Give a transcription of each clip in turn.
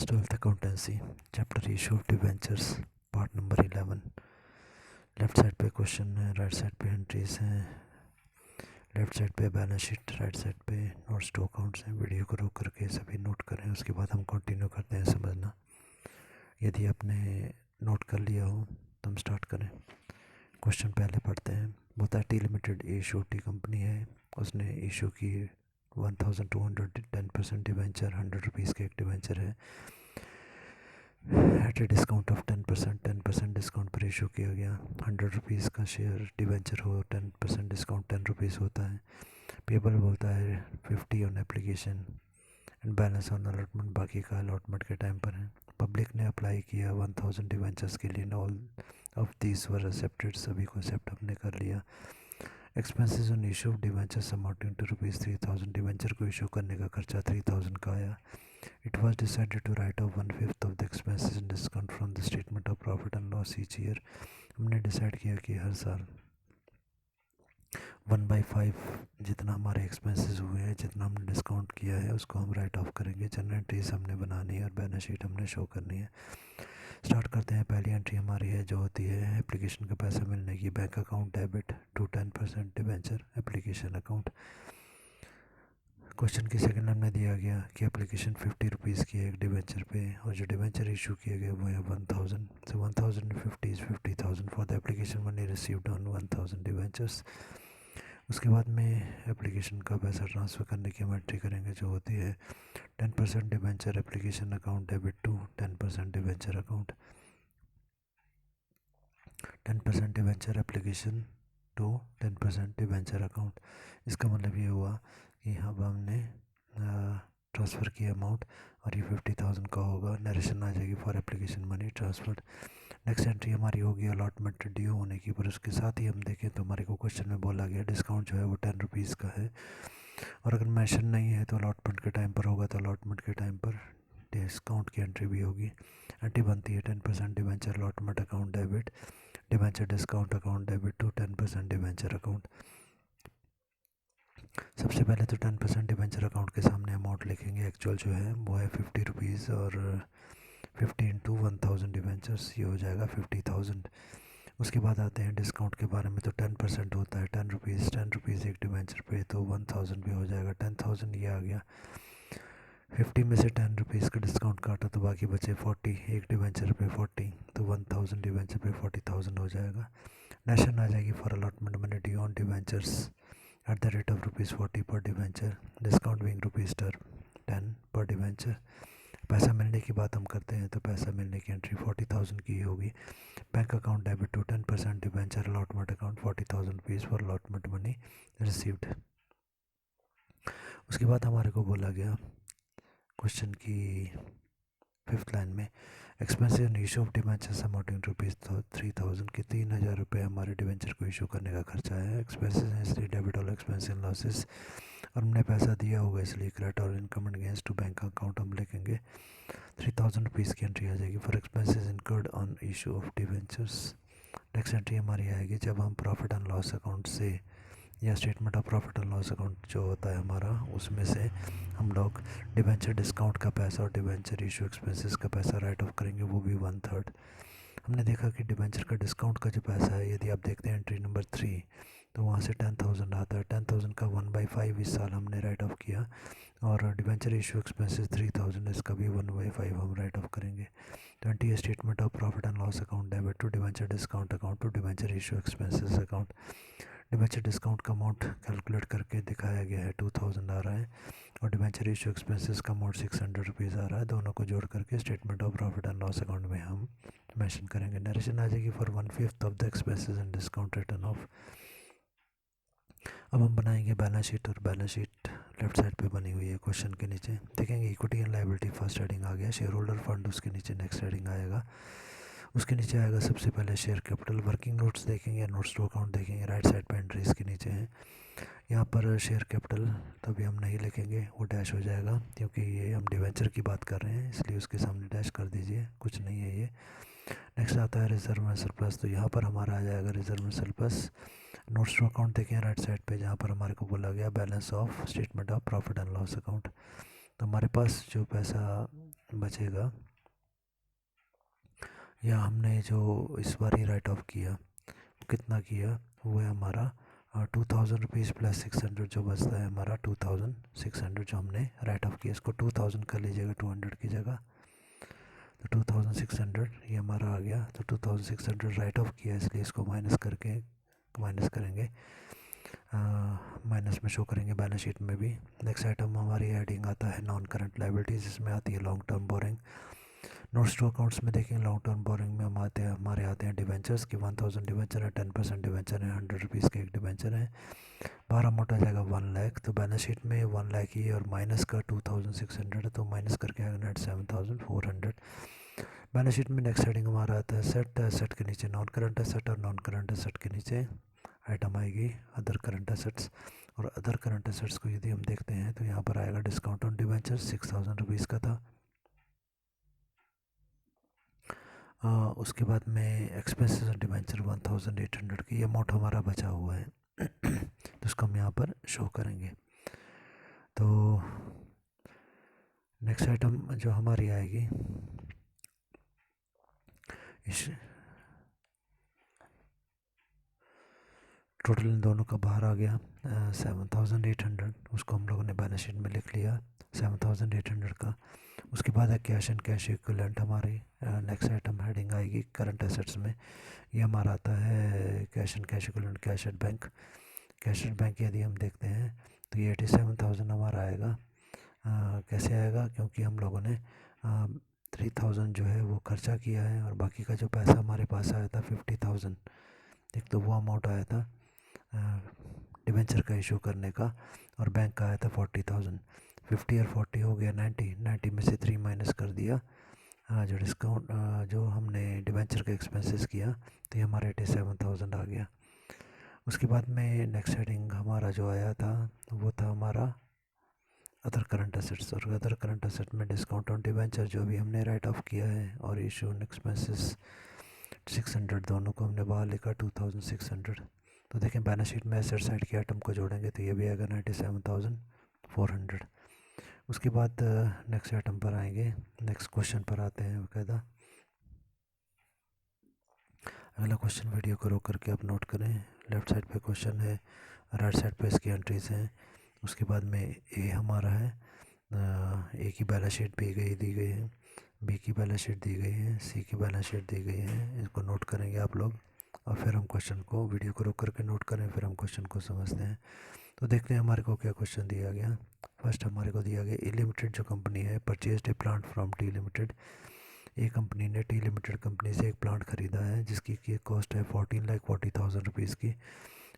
Class 12th accountancy chapter issue of debentures part number 11। Left side पे question है, right side पे entries हैं। Left side पे balance sheet, right side पे notes to accounts हैं। Video को रोक करके सभी नोट करें, उसके बाद हम कंटिन्यू करते हैं समझना। यदि आपने नोट कर लिया हो तो हम स्टार्ट करें। क्वेश्चन पहले पढ़ते हैं। बोताटी लिमिटेड इशू टी कंपनी है, उसने इशू की 1210% डिवेंचर, 100 रुपीज़ के एक डिवेंचर है at a discount of 10% discount पर इशू किया गया। 100 रुपीज़ का शेयर डिवेंचर हो, 10% डिस्काउंट 10 रुपीज़ होता है। पेबल बोलता है 50 on application and balance on allotment, बाकी का अलॉटमेंट के टाइम पर है। पब्लिक ने अप्लाई किया 1000 डिवेंचर्स के लिए, all of these were accepted, सभी को एक्सेप्ट हमने कर लिया। Expenses on issue of debentures amounting to ₹3000, debenture को इशू करने का खर्चा 3000 का आया। It was decided to write off 1/5 of the expenses and discount from the statement of profit and loss each year. हमने डिसाइड किया कि हर साल 1/5 जितना हमारे एक्सपेंसेस हुए हैं, जितना हमने डिस्काउंट किया है, उसको हम राइट ऑफ करेंगे। जनरल एंट्रीज हमने बनानी है और बैलेंस शीट हमने शो करनी है। स्टार्ट करते हैं। पहली एंट्री हमारी है जो होती है एप्लीकेशन का पैसा मिलने की। Bank account debit to 10% debenture application account. Question की सेकंड लाइन में दिया गया कि एप्लीकेशन 50 रुपीज़ की है एक डिवेंचर पे, और जो डिवेंचर इशू किए गए वो है 1000। सो 1050 is 50,000 for the application money received on 1000 debentures. उसके बाद में एप्लीकेशन का पैसा ट्रांसफ़र करने की हम एंट्री करेंगे जो होती है 10% debenture application account debit to 10% debenture account, 10% debenture application to 10% debenture account. इसका मतलब ये हुआ कि अब हमने ट्रांसफ़र किया अमाउंट और ये 50,000 का होगा। नरेशन आ जाएगी for application money transferred. Next entry हमारी होगी अलॉटमेंट ड्यू होने की, पर उसके साथ ही हम देखें तो हमारे को क्वेश्चन में बोला गया डिस्काउंट जो है वो 10 रुपीज़ का है, और अगर मेंशन नहीं है तो अलॉटमेंट के टाइम पर होगा, तो अलॉटमेंट के टाइम पर डिस्काउंट की एंट्री भी होगी। एंट्री बनती है 10% debenture allotment account debit, debenture discount account debit to 10% debenture account. सबसे पहले तो 10% डिवेंचर अकाउंट के सामने अमाउंट लिखेंगे। एक्चुअल जो है वो है 50 रुपीज़, और 50 इंटू 1000 डिवेंचर्स, ये हो जाएगा 50,000। उसके बाद आते हैं डिस्काउंट के बारे में। तो 10% होता है 10 रुपीज़ एक डिवेंचर पे, तो 1000 भी हो जाएगा 10,000, ये आ गया। 50 में से 10 रुपीज़ का डिस्काउंट काटा तो बाकी बचे 40, एक डिवेंचर पे 40, तो 1000 डिवेंचर पे 40,000 हो जाएगा। नेशन आ जाएगी for allotment money due on debentures at the rate of ₹40 per debenture, discount being ₹10 per debenture। पैसा मिलने की बात हम करते हैं तो पैसा मिलने की एंट्री 40,000 की होगी। Bank account debit to 10% debenture allotment account 40,000 rupees for allotment money received. उसके बाद हमारे को बोला गया क्वेश्चन की 5th लाइन में expensive on issue of debentures amounting to ₹3000 के 3000 रुपये हमारे डिवेंचर को इशू करने का खर्चा है। एक्सपेंसेस हैं इसलिए डेबिट और एक्सपेंस इन लॉसेस, और हमने पैसा दिया होगा इसलिए क्रेडिट और income and gains to bank account हम लिखेंगे। 3000 रुपीज़ की एंट्री आ जाएगी for expenses incurred on issue of debentures. Next entry हमारी आएगी जब हम प्रॉफिट एंड लॉस अकाउंट से या statement of profit and loss account जो होता है हमारा, उसमें से हम लोग डिवेंचर डिस्काउंट का पैसा और डिवेंचर इशू एक्सपेंसेस का पैसा राइट ऑफ करेंगे, वो भी 1/3। हमने देखा कि डिवेंचर का डिस्काउंट का जो पैसा है, यदि आप देखते हैं एंट्री नंबर 3, तो वहाँ से 10,000 आता है। 10,000 का 1/5 इस साल हमने राइट ऑफ किया, और डिवेंचर इशू एक्सपेंसेस 3000, इसका भी 1/5 हम राइट ऑफ करेंगे। 20 statement of profit and loss account debit to debenture discount account to debenture issue expenses account. Debenture discount का अमाउंट कैलकुलेट करके दिखाया गया है 2000 आ रहा है, और डिवेंचर इशू एक्सपेंसेस का अमाउंट 600 रुपीज़ आ रहा है। दोनों को जोड़ करके statement of profit and loss account में हम मेंशन करेंगे। नरेशन आ जाएगी for 1/5 of the expenses and discount return of. अब हम बनाएंगे बैलेंस शीट, और बैलेंस शीट लेफ्ट साइड पे बनी हुई है क्वेश्चन के नीचे। देखेंगे equity and liability first heading आ गया, शेयर होल्डर फंड उसके नीचे नेक्स्ट हेडिंग आएगा। उसके नीचे आएगा सबसे पहले शेयर कैपिटल। वर्किंग नोट्स देखेंगे, नोट्स टू अकाउंट देखेंगे, राइट साइड पे एंट्रीज के नीचे हैं। यहाँ पर शेयर कैपिटल तो अभी हम नहीं लिखेंगे, वो डैश हो जाएगा, क्योंकि ये हम डिवेंचर की बात कर रहे हैं, इसलिए उसके सामने डैश कर दीजिए, कुछ नहीं है ये। नेक्स्ट आता है रिजर्व में सरप्लस, तो यहाँ पर हमारा आ जाएगा रिजर्व में सरप्लस। नोट्स टू अकाउंट देखें राइट साइड पे, जहाँ पर हमारे को बोला गया balance of statement of profit and loss account. तो हमारे पास जो पैसा बचेगा, या हमने जो इस बार ही राइट ऑफ किया कितना किया, वो है हमारा 2000 रुपीज़ प्लस 600 जो बचता है हमारा 2600 जो हमने राइट ऑफ किया, इसको 2000 कर लीजिएगा 200 की जगह, तो 2600 ये हमारा आ गया। तो 2600 राइट ऑफ किया इसलिए इसको माइनस करेंगे, माइनस में शो करेंगे बैलेंस शीट में भी। नेक्स्ट आइटम हमारी हेडिंग आता है नॉन करंट लाइबिलिटीज़, इसमें आती है long term borrowing. Notes to accounts में देखेंगे लॉन्ग टर्म बोरिंग में हमारे आते हैं डिवेंचर्स की 1000 डिवेंचर है, 10% डिवेंचर है, 100 रुपीज़ के एक डिवेंचर है, 12 अमाउंट आ जाएगा 1 लाख। तो बैलेंस शीट में 1 लाख ही और माइनस का 2600 है, तो माइनस करके आएगा नेट 7400। बैलेंस शीट में नेक्स्ट हेडिंग हमारा आता है सेट, सेट के नीचे नॉन करंट एसेट और नॉन करंट एसेट के नीचे आइटम आएगी अदर करंट एसेट्स। और अदर करंट एसेट्स को यदि हम देखते हैं तो यहाँ पर आएगा डिस्काउंट ऑन डिवेंचर 6000 रुपीज़ का था। उसके बाद में एक्सपेंसेस ऑन डिवेंचर 1800 की ये अमाउंट हमारा बचा हुआ है तो उसको हम यहाँ पर शो करेंगे। तो नेक्स्ट आइटम जो हमारी आएगी इस टोटल इन दोनों का बाहर आ गया 7800, उसको हम लोगों ने बैलेंस शीट में लिख लिया 7800 का। उसके बाद है कैश एंड कैश इक्विवेलेंट हमारी नेक्स्ट आइटम हेडिंग आएगी करंट एसेट्स में। ये हमारा आता है cash and cash equivalent cash at bank. Cash at bank यदि हम देखते हैं तो ये 87,000 हमारा आएगा। कैसे आएगा, क्योंकि हम लोगों ने 3000 जो है वो खर्चा किया है और बाकी का जो पैसा हमारे पास आया था 50,000, एक तो वो अमाउंट आया था डिवेंचर का इशू करने का, और बैंक का आया था 40,000। 50 और 40 हो गया 90 में से 3 माइनस कर दिया जो डिस्काउंट जो हमने डिवेंचर के एक्सपेंसेस किया, तो ये हमारा 87,000 आ गया। उसके बाद में नेक्स्ट हेडिंग हमारा जो आया था वो था हमारा अदर करंट एसेट्स। और अदर करंट एसेट में डिस्काउंट ऑन डिवेंचर जो भी हमने राइट ऑफ किया है और इशू एक्सपेंसेस 600, दोनों को हमने बाहर लिखा 2600। तो देखें बैलेंस शीट में एसेट साइड के आइटम को जोड़ेंगे तो ये भी आएगा 97,400। उसके बाद नेक्स्ट आइटम पर आएंगे, नेक्स्ट क्वेश्चन पर आते हैं बाकायदा। अगला क्वेश्चन वीडियो को रोक करके आप नोट करें। लेफ़्ट साइड पे क्वेश्चन है, राइट साइड पे इसकी एंट्रीज हैं। उसके बाद में ए हमारा है, ए की बैलेंस शीट दी गई है, बी की बैलेंस शीट दी गई है, सी की बैलेंस शीट दी गई है। इसको नोट करेंगे आप लोग और फिर हम क्वेश्चन को वीडियो को रोक करके नोट करें, फिर हम क्वेश्चन को समझते हैं। तो देखते हैं हमारे को क्या क्वेश्चन दिया गया। फर्स्ट हमारे को दिया गया ए लिमिटेड जो कंपनी है purchased A plant from T limited. A company ने टी लिमिटेड कंपनी से एक प्लांट ख़रीदा है जिसकी की कॉस्ट है 14,40,000 रुपीज़ की,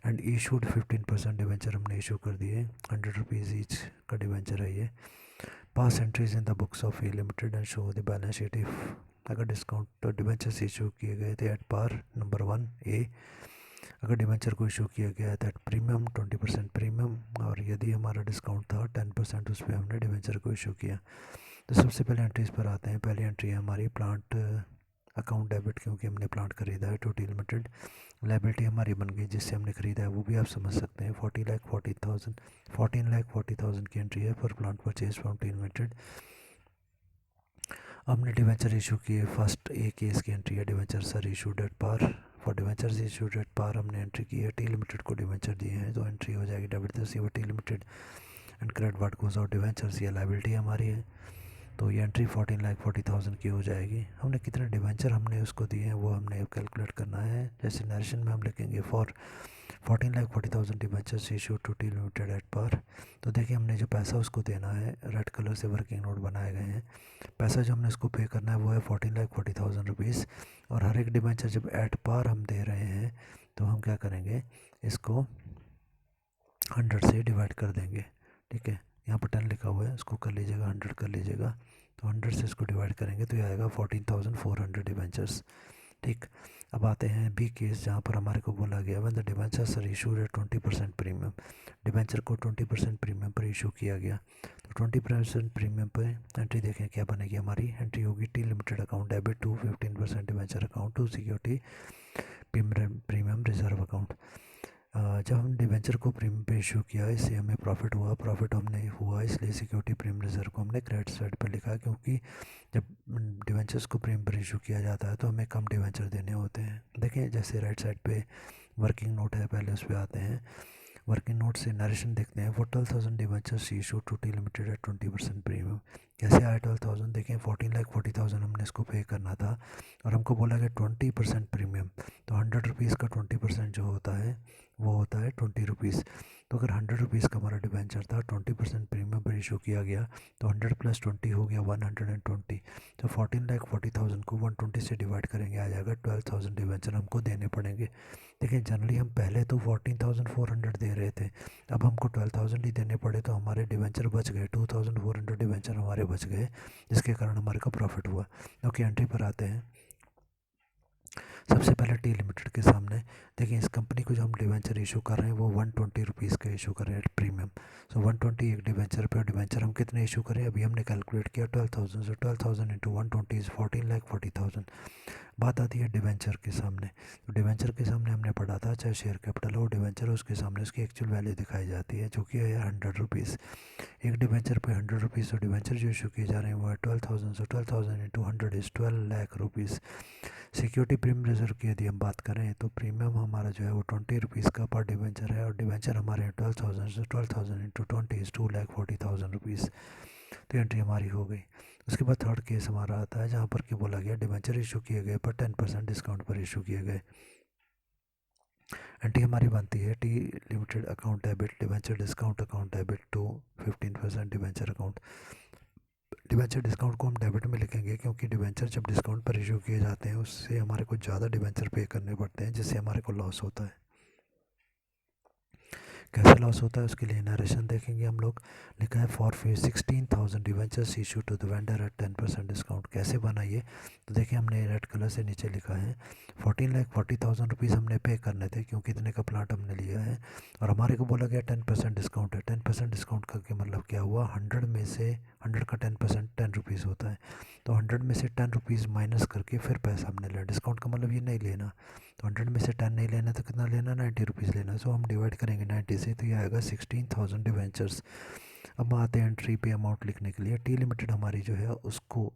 एंड इशूड 15% डिवेंचर हमने इशू कर दिए, 100 रुपीज़ ईच का डिवेंचर है ये। Pass entries in the books of A limited and show the balance sheet if अगर डिस्काउंट डिवेंचर्स इशू किए गए थे एट पार। नंबर 1 ए, अगर डिवेंचर को इशू किया गया है दैट प्रीमियम 20% प्रीमियम, और यदि हमारा डिस्काउंट था 10% उस पर हमने डिवेंचर को इशू किया। तो सबसे पहले एंट्रीज पर आते हैं। पहली एंट्री है हमारी प्लांट अकाउंट डेबिट, क्योंकि हमने प्लांट खरीदा है टू टी लिमिटेड। लाइबिलिटी हमारी बन गई जिससे हमने ख़रीदा है, वो भी आप समझ सकते हैं 14,40,000 की एंट्री है for plant purchase from T limited. हमने डिवेंचर इशू किए, फर्स्ट ए केस की एंट्री है debentures issued at par. For debenture issued at par हमने एंट्री की है, टी लिमिटेड को डिवेंचर दिए हैं तो एंट्री हो जाएगी debit receiver T limited and credit what goes out debentures, ये लाइबिलिटी हमारी है। तो ये एंट्री 14,40,000 की हो जाएगी। हमने कितने डिवेंचर हमने उसको दिए हैं वो हमने कैलकुलेट करना है। जैसे नरेशन में हम लिखेंगे for 14,40,000 debentures issue to T limited at par. तो देखिए हमने जो पैसा उसको देना है, रेड कलर से वर्किंग नोट बनाए गए हैं, पैसा जो हमने उसको पे करना है वो है 14,40,000 रुपीज़। और हर एक डिवेंचर जब एट पार हम दे रहे हैं तो हम क्या करेंगे, इसको 100 से डिवाइड कर देंगे। ठीक है, यहाँ पर 10 लिखा हुआ है, उसको कर लीजिएगा 100 कर लीजिएगा, तो 100 से इसको डिवाइड करेंगे तो ये आएगा 14,400 डिवेंचर्स। ठीक, अब आते हैं बी केस जहाँ पर हमारे को बोला गया when the debentures are issued at 20% premium. Debenture को 20% प्रीमियम पर इशू किया गया, तो 20% प्रीमियम पर एंट्री देखें क्या बनेगी हमारी। एंट्री होगी T limited account debit to 15% debenture account to security premium reserve account. जब हम डिवेंचर को प्रीमियम पे इशू किया, इससे हमें प्रॉफिट हमने हुआ, इसलिए सिक्योरिटी प्रीमियम रिजर्व को हमने क्रेडिट साइड पर लिखा, क्योंकि जब डिवेंचर्स को प्रीमियम पर इशू किया जाता है तो हमें कम डिवेंचर देने होते हैं। देखें जैसे राइट साइड पे वर्किंग नोट है, पहले उस पर आते हैं। वर्किंग नोट से नरेशन देखते हैं। For 12,000 debentures issue to T limited at 20% premium. कैसे आया 12,000? देखें 14,40,000 हमने इसको पे करना था और हमको बोला कि 20% प्रीमियम, तो 100 रुपीज़ का 20% जो होता है वो होता है 20 रुपीज़। तो अगर 100 रुपीज़ का हमारा डिवेंचर था, 20% प्रीमियम पर इशू किया गया, तो 100 + 20 हो गया 120। तो 14,40,000 को 120 से डिवाइड करेंगे, आ जाएगा 12,000 डिवेंचर हमको देने पड़ेंगे। देखिए जनरली हम पहले तो 14,400 दे रहे थे, अब हमको 12,000 ही देने पड़े, तो हमारे डिवेंचर बच गए, 2,400 डिवेंचर हमारे बच गए, जिसके कारण हमारे को प्रॉफिट हुआ। ओके, एंट्री पर आते हैं। सबसे पहले टी लिमिटेड के सामने देखिए, इस कंपनी को जो हम डिवेंचर इशू कर रहे हैं वो 120 रुपीज़ का इशू कर रहे हैं प्रीमियम। सो 120 एक डिवेंचर पे, और डिवेंचर हम कितने इशू करें अभी हमने कैलकुलेट किया 12,000। सो 12,000 इंटू 120 इज़ 14,40,000। बात आती है डिवेंचर के सामने। तो डिवेंचर के सामने हमने पढ़ा था, चाहे शेयर कैपिटल हो, डिवेंचर उसके सामने उसकी एक्चुअल वैल्यू दिखाई जाती है, जो कि है 100 रुपीज़। एक डिवेंचर पे 100 रुपीज़। तो डिवेंचर जो इशू किए जा रहे हैं वो है 12,000। सो 12,000 into 100 is 12 lakh rupees. Security premium reserve की यदि हम बात करें तो प्रीमियम हमारा जो है वो 20 रुपीज़ का पर डिवेंचर है, और डिवेंचर हमारे 12,000। सो 12,000 इंटू 20 इज़ 2,40,000 रुपीज़। तो एंट्री हमारी हो गई। उसके बाद थर्ड केस हमारा आता है, जहाँ पर कि बोला गया डिवेंचर इशू किए गए पर 10% डिस्काउंट पर इशू किए गए। एंट्री हमारी बनती है T limited account debit debenture discount account debit to 15% debenture account. Debenture discount को हम डेबिट में लिखेंगे, क्योंकि डिवेंचर जब डिस्काउंट पर इशू किए जाते हैं उससे हमारे को ज़्यादा डिवेंचर पे करने पड़ते हैं, जिससे हमारे को लॉस होता है। कैसे लॉस होता है उसके लिए नरेशन देखेंगे हम लोग। लिखा है for 16,000 debentures issue to the vendor at 10% discount. कैसे बनाइए? तो देखिए हमने रेड कलर से नीचे लिखा है 14,40,000 रुपीज़ हमने पे करने थे, क्योंकि इतने का प्लाट हमने लिया है, और हमारे को बोला गया 10% डिस्काउंट है। 10% डिस्काउंट का मतलब क्या हुआ? 100 में से 100 का 10% 10 रुपीज़ होता है, तो 100 में से 10 रुपीज़ माइनस करके फिर पैसा हमने लिया। डिस्काउंट का मतलब ये नहीं लेना, तो 100 में से 10 नहीं लेना तो कितना लेना? 90 रुपीज़ लेना। सो हम डिवाइड करेंगे 90 से, तो ये आएगा 16,000 डिवेंचर्स। अब आते हैं एंट्री पे अमाउंट लिखने के लिए। टी लिमिटेड हमारी जो है उसको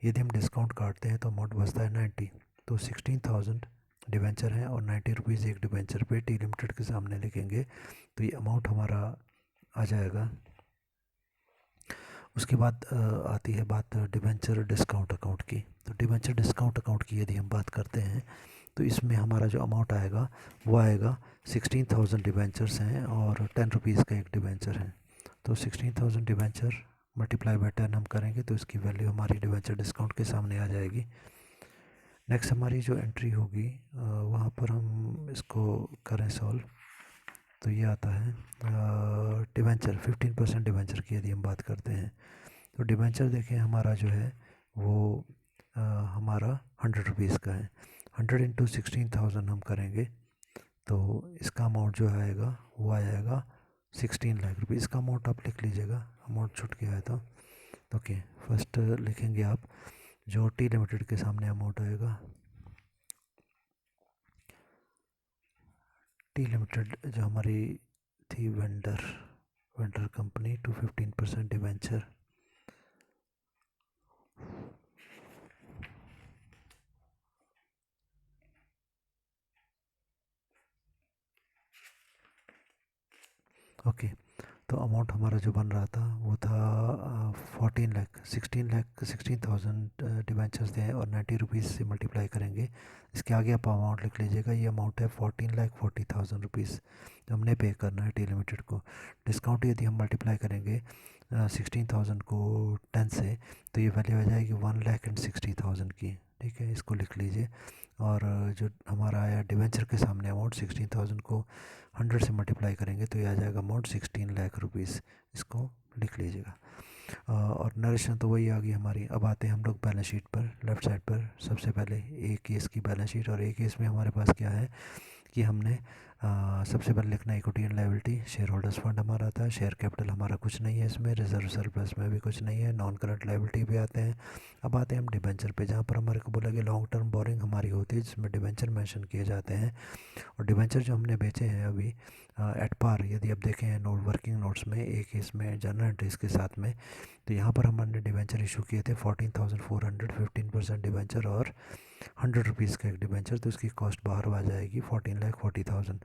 यदि हम डिस्काउंट काटते हैं तो अमाउंट बचता है 90। तो 16,000 डिवेंचर हैं और 90 रुपीज़ एक डिवेंचर पे टी लिमिटेड के सामने लिखेंगे, तो ये अमाउंट हमारा आ जाएगा। उसके बाद आती है बात डिवेंचर डिस्काउंट अकाउंट की। तो डिवेंचर डिस्काउंट अकाउंट की यदि हम बात करते हैं तो इसमें हमारा जो अमाउंट आएगा वो आएगा 16,000 डिवेंचर्स हैं और 10 रुपीज़ का एक डिवेंचर है। तो 16,000 डिवेंचर मल्टीप्लाई बाय 10 हम करेंगे तो इसकी वैल्यू हमारी डिवेंचर डिस्काउंट के सामने आ जाएगी। नेक्स्ट हमारी जो एंट्री होगी वहाँ पर हम इसको करें सॉल्व, तो ये आता है डिवेंचर 15% डिवेंचर की यदि हम बात करते हैं तो डिवेंचर देखें हमारा जो है वो हमारा 100 रुपीज़ का है। 100 इंटू 16,000 हम करेंगे तो इसका अमाउंट जो आएगा वो आ जाएगा 16 लाख रुपये। इसका अमाउंट आप लिख लीजिएगा, अमाउंट छूट गया है तो ओके। फर्स्ट लिखेंगे आप जो टी लिमिटेड के सामने अमाउंट आएगा। टी लिमिटेड जो हमारी थी vendor company to 15% debenture. Okay, तो अमाउंट हमारा जो बन रहा था वो था 16,000 डिवेंचर्स थे और 90 रुपीज़ से मल्टीप्लाई करेंगे। इसके आगे आप अमाउंट लिख लीजिएगा, ये अमाउंट है 14,40,000 रुपीज़ जो हमने पे करना है टी लिमिटेड को। डिस्काउंट यदि हम मल्टीप्लाई करेंगे 16,000 को 10 से तो ये वैल्यू आ जाएगी 1,60,000 की। ठीक है, इसको लिख लीजिए। और जो हमारा आया डिवेंचर के सामने अमाउंट 16,000 को 100 से मल्टीप्लाई करेंगे तो ये आ जाएगा अमाउंट 16 लाख रुपीज़। इसको लिख लीजिएगा। और नरेशन तो वही आ गई हमारी। अब आते हैं हम लोग बैलेंस शीट पर। लेफ़्ट साइड पर सबसे पहले एक केस की बैलेंस शीट, और एक केस में हमारे पास क्या है कि हमने सबसे पहले लिखना equity and liability. Share holders fund हमारा था, शेयर कैपिटल हमारा कुछ नहीं है इसमें, रिजर्व सरप्लस में भी कुछ नहीं है, नॉन करंट लायबिलिटी पे आते हैं। अब आते हैं हम डिबेंचर पे, जहाँ पर हमारे को बोला कि लॉन्ग टर्म बोरिंग हमारी होती है जिसमें डिबेंचर मेंशन किए जाते हैं। और डिबेंचर जो हमने बेचे हैं अभी एट पार, यदि आप देखें नोट वर्किंग नोट्स में एक इसमें जनरल एंट्रीज के साथ में, तो यहाँ पर हमने डिबेंचर इशू किए थे 14,400, 15% डिबेंचर और 100 रुपीज़ का एक डिबेंचर, तो इसकी कॉस्ट बाहर आ जाएगी 14,40,000।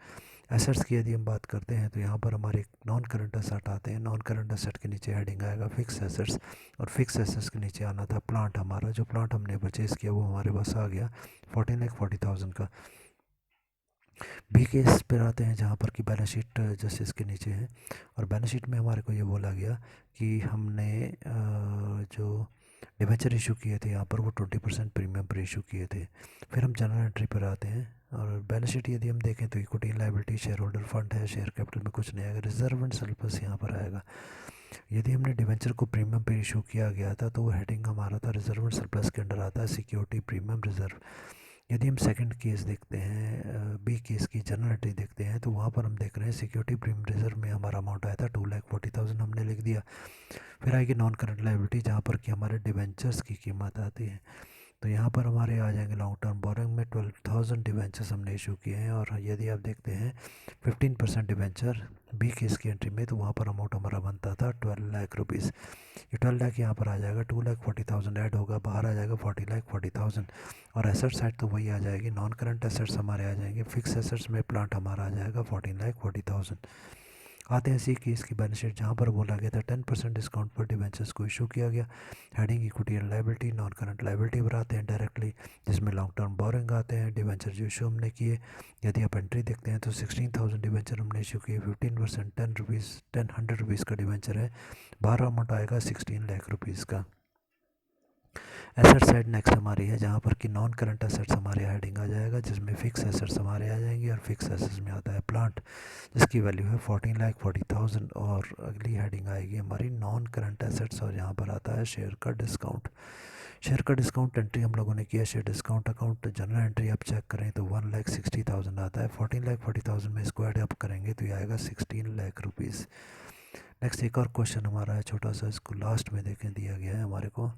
एसेट्स की यदि हम बात करते हैं तो यहाँ पर हमारे नॉन करंट एसेट आते हैं। नॉन करंट एसेट के नीचे हेडिंग आएगा फिक्स एसेट्स, और फिक्स एसेट्स के नीचे आना था प्लांट हमारा। जो प्लांट हमने परचेज़ किया वो हमारे पास आ गया 14,40,000 का। बी केस पर आते हैं जहाँ पर कि बैलेंस शीट जैसे इसके नीचे है, और बैलेंस शीट में हमारे को ये बोला गया कि हमने जो डिबेंचर इशू किए थे यहाँ पर वो 20% प्रीमियम पर इशू किए थे। फिर हम जनरल एंट्री पर आते हैं, और बैलेंस शीट यदि हम देखें तो equity liability, share holder fund है, शेयर कैपिटल में कुछ नहीं आएगा, रिजर्व एंड सरप्लस यहाँ पर आएगा। यदि हमने डिबेंचर को प्रीमियम पे इशू किया गया था तो वो हेडिंग हमारा था रिजर्व एंड सरप्लस के अंडर आता है सिक्योरिटी प्रीमियम रिजर्व। यदि हम सेकंड केस देखते हैं, बी केस की जनरल एंट्री देखते हैं, तो वहाँ पर हम देख रहे हैं सिक्योरिटी प्रीमियम रिजर्व में हमारा अमाउंट आया था 2,40,000, हमने लिख दिया। फिर आएगी नॉन करंट लायबिलिटी जहाँ पर कि हमारे डिबेंचर्स की कीमत आती है, तो यहाँ पर हमारे आ जाएंगे लॉन्ग टर्म बोरिंग में 12,000 डिबेंचर्स हमने इशू किए हैं। और यदि आप देखते हैं 15% डिबेंचर बी केस की एंट्री में, तो वहाँ पर अमाउंट हमारा बनता था 12 लाख रुपीज़। ये 12 लाख यहाँ पर आ जाएगा, 2,40,000 ऐड होगा, बाहर आ जाएगा 40,40,000। और एसेट साइड तो वही आ जाएगी, नॉन करंट एसेट्स हमारे आ जाएंगे, फिक्स एसेट्स में प्लांट हमारा आ जाएगा 14,40,000। आते हैं इसी केस की बैलेंस शीट जहाँ पर बोला गया था 10% डिस्काउंट पर डिबेंचर्स को इशू किया गया। Heading equity and liability, non current liability पर आते हैं डायरेक्टली, जिसमें लॉन्ग टर्म बोरिंग आते हैं, डिबेंचर जो इशू हमने किए। यदि आप एंट्री देखते हैं तो 16,000 डिबेंचर हमने इशू किए, 15% 100 रुपीज़ का डिबेंचर है, बाहर अमाउंट आएगा 16 लाख रुपीज़ का। एसेट साइड नेक्स्ट हमारी है जहाँ पर कि नॉन करंट एसेट्स हमारे हेडिंग आ जाएगा, जिसमें फिक्स एसेट्स हमारे आ जाएंगे, और फिक्स एसेट्स में आता है प्लांट जिसकी वैल्यू है 14,40,000। और अगली हेडिंग आएगी हमारी नॉन करंट एसेट्स, और यहाँ पर आता है शेयर का डिस्काउंट। शेयर का डिस्काउंट एंट्री हम लोगों ने किया share discount account, general entry आप चेक करें तो 1,60,000 आता है, 14,40,000 में इसको ऐड अप करेंगे तो ये आएगा 16 लाख रुपीज़। नेक्स्ट एक और क्वेश्चन हमारा है छोटा सा, इसको लास्ट में देखें दिया गया है हमारे को,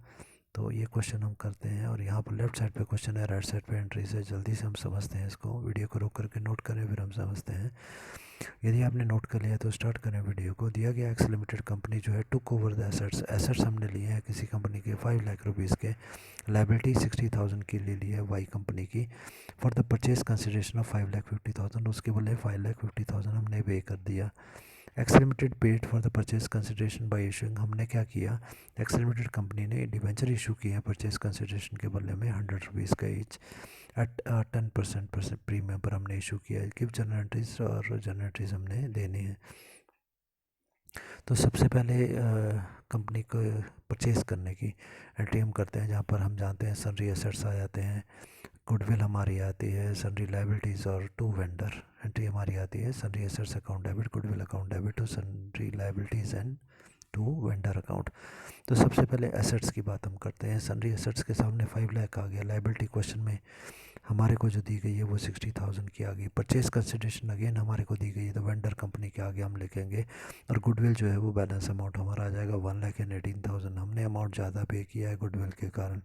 तो ये क्वेश्चन हम करते हैं। और यहाँ पर लेफ्ट साइड पे क्वेश्चन है, राइट साइड पे एंट्रीज है, जल्दी से हम समझते हैं इसको, वीडियो को रोक करके नोट करें फिर हम समझते हैं। यदि आपने नोट कर लिया तो स्टार्ट करें वीडियो को। दिया गया एक्स लिमिटेड कंपनी जो है took over the assets, assets हमने लिए हैं किसी कंपनी के 5 लाख रुपीज़ के, लाइबिलिटी 60,000 की ले ली है वाई कंपनी की, for the purchase consideration of 5,50,000, उसके बोले 5,50,000 हमने पे कर दिया। X limited paid for the purchase consideration bye issuing, हमने क्या किया, एक्स लिमिटेड कंपनी ने डिबेंचर इशू किए हैं परचेज कंसिडरेशन के बदले में 100 रुपीज़ का ईच एट 10% प्रीमियम पर हमने इशू किया है। गिव जनरल एंट्रीज, और जनरल एंट्रीज हमने देनी है। तो सबसे पहले कंपनी को परचेज़ करने की एंट्री हम करते हैं, जहाँ पर हम जानते हैं सनरी एसेट्स आ जाते हैं, गुडविल हमारी आती है, सनरी लाइबिलिटीज़ और टू वेंडर एंट्री हमारी आती है, sundry assets account debit, goodwill account debit to sundry liabilities and to vendor account. तो सबसे पहले एसेट्स की बात हम करते हैं। सनरी एसेट्स के सामने 5 लाख आ गया, लाइबिलिटी क्वेश्चन में हमारे को जो दी गई है वो 60,000 की आ गई, परचेज कंसिडरेशन अगेन हमारे को दी गई है तो वेंडर कंपनी के आगे हम लिखेंगे, और गुडविल जो है वो बैलेंस अमाउंट हमारा आ जाएगा 1,18,000, हमने अमाउंट ज़्यादा पे किया है गुडविल के कारण।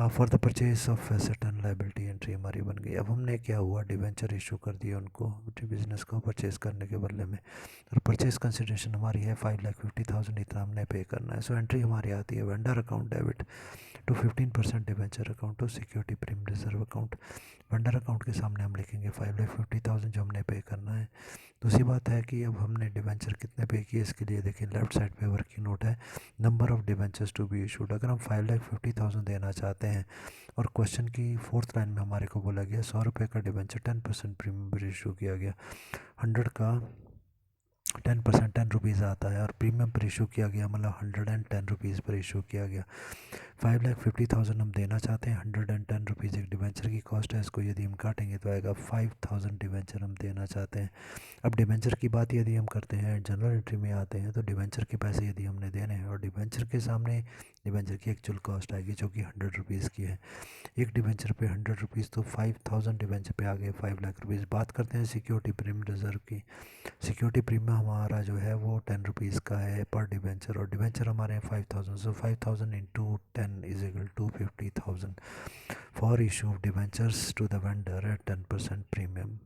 For the purchase of asset and liability entry हमारी बन गई। अब हमने क्या हुआ, डिबेंचर इशू कर दिया उनको बिजनेस को परचेज करने के बदले में, और परचेज कंसिडरेशन हमारी है 5,50,000, इतना हमने पे करना है। सो एंट्री हमारी आती है vendor account debit to 15% debenture account to security premium reserve account. Vendor account के सामने हम लिखेंगे 5,50,000 जो हमने पे करना है। दूसरी बात है कि अब हमने डिबेंचर कितने पे किए, इसके लिए देखिए लेफ्ट साइड पे वर्किंग नोट है, number of debentures to be issued. अगर हम 5,50,000 देना चाहते हैं, और क्वेश्चन की 4th लाइन में हमारे को बोला गया 100 रुपये का डिबेंचर 10% प्रीमियम पर इशू किया गया, 100 का 10% 10 रुपीज़ आता है, और प्रीमियम पर इशू किया गया मतलब 110 रुपीज़ पर इशू किया गया। 5,50,000 हम देना चाहते हैं, 110 रुपीज़ एक डिवेंचर की कॉस्ट है, इसको यदि हम काटेंगे तो आएगा 5,000 डिवेंचर हम देना चाहते हैं। अब डिवेंचर की बात यदि हम करते हैं, जनरल एंट्री में आते हैं, तो डिवेंचर के पैसे यदि हमने देने हैं और डिवेंचर के सामने डिवेंचर की एक्चुअल कॉस्ट आएगी जो कि 100 रुपीज़ की है। एक डिवेंचर पे 100 रुपीज़, तो 5,000 डिवेंचर पे आ गए 5 लाख रुपीज़। बात करते हैं सिक्योरिटी प्रीमियम रिजर्व की। सिक्योरिटी प्रीमियम हमारा जो है वो 10 रुपीज़ का है पर डिवेंचर, और डिवेंचर हमारे हैं 5,000, so 5,000 into 10 is equal to 50,000 for issue of debentures to the vendor at 10% premium.